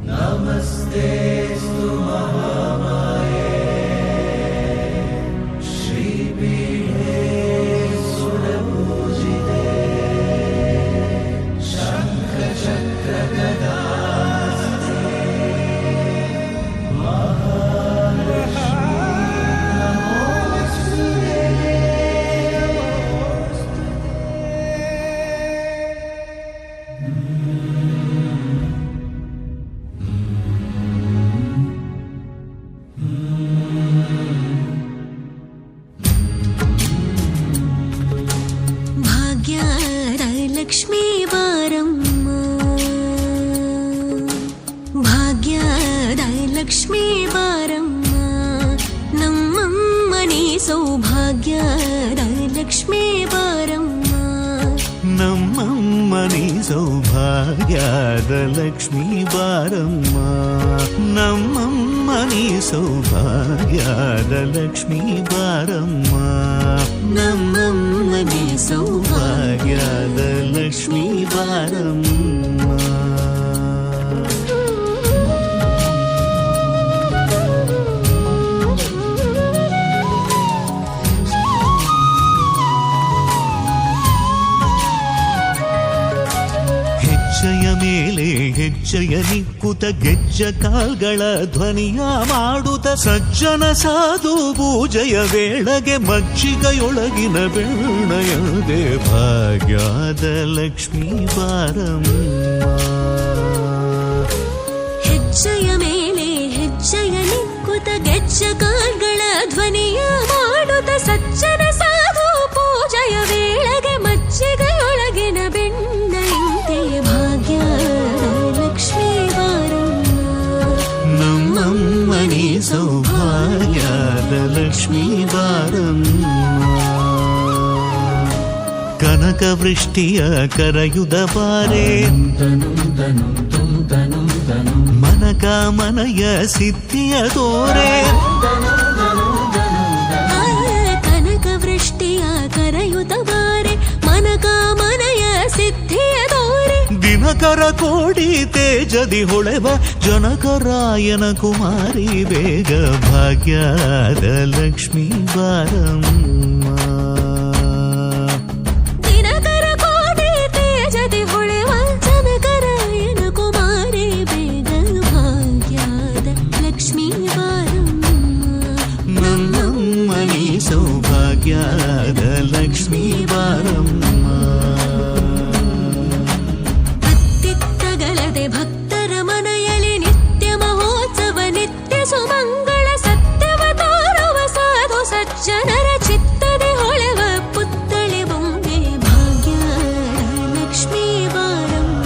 नमस्तेऽस्तु महामाये श्रीपीठे सुरपूजिते शङ्खचक्रगदास्ते महालक्ष्मी नमोऽस्तुते। ಭಾಗ್ಯದ ಲಕ್ಷ್ಮೀ ಬಾರಮ್ಮ, ಭಾಗ್ಯದ ಲಕ್ಷ್ಮೀ ಬಾರಮ್ಮ, ನಮ್ಮಮ್ಮನಿ ಸೌಭಾಗ್ಯದ ಲಕ್ಷ್ಮೀ ಬಾರಮ್ಮ, ನಮ್ಮಮ್ಮನಿ ಸೌಭಾಗ್ಯದ ಲಕ್ಷ್ಮೀ ಬಾರಮ್ಮ, ನಮ್ಮಮ್ಮನಿ ಸೌಭಾಗ್ಯದ ಲಕ್ಷ್ಮೀ ಬಾರಮ್ಮ, ನಮ್ಮಮ್ಮನಿ ಸೌಭಾಗ್ಯದ ಲಕ್ಷ್ಮೀ ಬಾರಮ್ಮ. ಹೆಜ್ಜೆಯ ಮೇಲೆ ಹೆಜ್ಜೆಯ ನಿಕ್ಕುತ ಗೆಜ್ಜ ಕಾಲ್ಗಳ ಧ್ವನಿಯ ಮಾಡುತ್ತ ಸಜ್ಜನ ಸಾಧು ಪೂಜೆಯ ವೇಳೆಗೆ ಮಜ್ಜಿಗೆಯೊಳಗಿನ ಬೆಣ್ಣೆಯದೆ ಭಾಗ್ಯದ ಲಕ್ಷ್ಮೀ ಬಾರಮ್ಮ. ಹೆಜ್ಜೆಯ ಮೇಲೆ ಹೆಜ್ಜೆಯ ನಿಕ್ಕುತ ಗೆಜ್ಜ ಕಾಲ್ಗಳ ಧ್ವನಿಯ ಮಾಡುತ್ತ ಸಜ್ಜನ ಸಾಧು ಪೂಜೆಯ ವೇಳೆಗೆ ಮಜ್ಜಿಗೆಯೊಳಗಿನ ಬೆಣ್ಣೆಯಂತೆ ಭಾಗ್ಯದ ಲಕ್ಷ್ಮೀ ಬಾರಮ್ಮ, ನಮ್ಮಮ್ಮನಿ ಸೌಭಾಗ್ಯದ ಲಕ್ಷ್ಮೀ ಬಾರಮ್ಮ. ಕನಕ ವೃಷ್ಟಿಯ ಕರೆಯುದ ಬಾರೆ ಮನಕ ಮನಯ ಸಿದ್ಧಿಯ ತೋರೆ, ಕನಕ ವೃಷ್ಟಿಯ ಕರೆಯುತ್ತ ಬಾರೆ ಮನಕ ಮನಯ ಸಿದ್ಧಿಯ ತೋರೆ, ದಿನಕರ ಕೋಡಿ ತೇಜದಿ ಹೊಳೆವ ಜನಕರಾಯನ ಕುಮಾರಿ ಬೇಗ ಭಾಗ್ಯದ ಲಕ್ಷ್ಮೀ ಬಾರಮ್ಮ. ದಿನಕರ ಕೋಟಿ ತೇಜದಿ ಹೊಳೆವ ಜನಕರಾಯನ ಕುಮಾರಿ ಬೇಗ ಭಾಗ್ಯದ ಲಕ್ಷ್ಮೀ ಬಾರಮ್ಮ, ನಮ್ಮಮ್ಮನಿ ಸೌಭಾಗ್ಯದ ಲಕ್ಷ್ಮೀ ಬಾರಮ್ಮ. ಅತ್ತಿತ್ತಗಲದೆ ಭಕ್ತರ ಮನೆಯಲ್ಲಿ ನಿತ್ಯ ಮಹೋತ್ಸವ ನಿತ್ಯ ಸುಮಂಗಳ ಸತ್ಯವ ತೋರುವ ಸಾಧು ಸಜ್ಜನರ ಚಿತ್ತದೆ ಹೊಳೆವ ಪುತ್ಥಳಿ ಬೊಂಬೆ ಭಾಗ್ಯದ ಲಕ್ಷ್ಮೀ ಬಾರಮ್ಮ.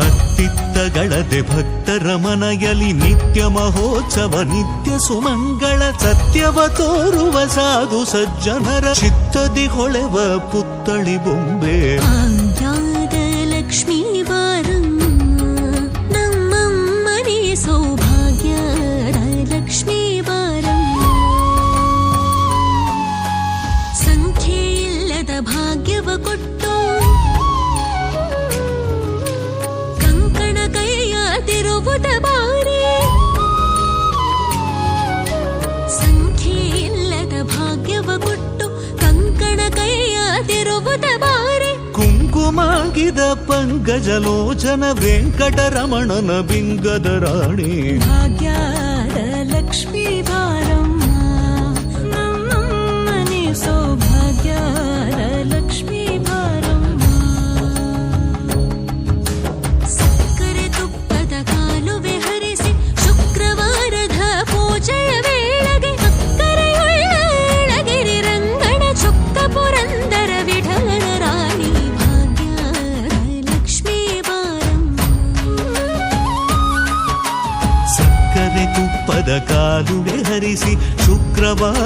ಅತ್ತಿತ್ತಗಳದೆ ಭಕ್ತರ ಮನೆಯಲ್ಲಿ ನಿತ್ಯ ಮಹೋತ್ಸವ ನಿತ್ಯ ಸುಮಂಗಳ ಸತ್ಯವ ತೋರುವ ಸಾಧು ಸಜ್ಜನರ ಚಿತ್ತದಿ ಹೊಳೆವ ಪುತ್ಥಳಿ ಬೊಂಬೆ ಭಾಗ್ಯದ ಲಕ್ಷ್ಮೀ ಬಾರಮ್ಮ, ನಮ್ಮಮ್ಮನಿ ಸೌಭಾಗ್ಯದ ಲಕ್ಷ್ಮೀ ಬಾರಮ್ಮ. ಸಂಖ್ಯೆ ಇಲ್ಲದ ಭಾಗ್ಯವ ಕೊಟ್ಟು ಕಂಕಣ ಕೈಯ ತಿರುವುದ ಬಾರಿ, ಸಂಖ್ಯೆ ಇಲ್ಲದ ಭಾಗ್ಯವ ಕೊಟ್ಟು ಕಂಕಣ ಕೈಯ ತಿರುವುದ ಬಾರಿ, ಕುಂಕುಮಾಗಿದ ಪಂಕಜಲೋಚನ ವೆಂಕಟರಮಣನ ಬಿಂಗದ ರಾಣಿ ಭಾಗ್ಯದ ಲಕ್ಷ್ಮೀ ಬಾರಮ್ಮ, ನಮ್ಮಮ್ಮನಿ ಸೌಭಾಗ್ಯದ ಲಕ್ಷ್ಮೀ ಬಾರಮ್ಮ. ಸಕ್ಕರೆ ತುಪ್ಪದ ಕಾಲುವೆ ಹರಿಸಿ ಶುಕ್ರವಾರದ ಪೂಜೆಯ ವೇಳೆಗೆ ಅಕ್ಕರೆಯುಳ್ಳ ಏಳಗಿರಿ ರಂಗಣ ಚೊಕ್ಕ ಪುರಂದರ ವಿಠಲನ ರಾಣಿ ಭಾಗ್ಯದ ಲಕ್ಷ್ಮೀ ಬಾರಮ್ಮ. ಸಕ್ಕರೆ ತುಪ್ಪದ ಕಾಲುವೆ ಹರಿಸಿ ಶುಕ್ರವಾರ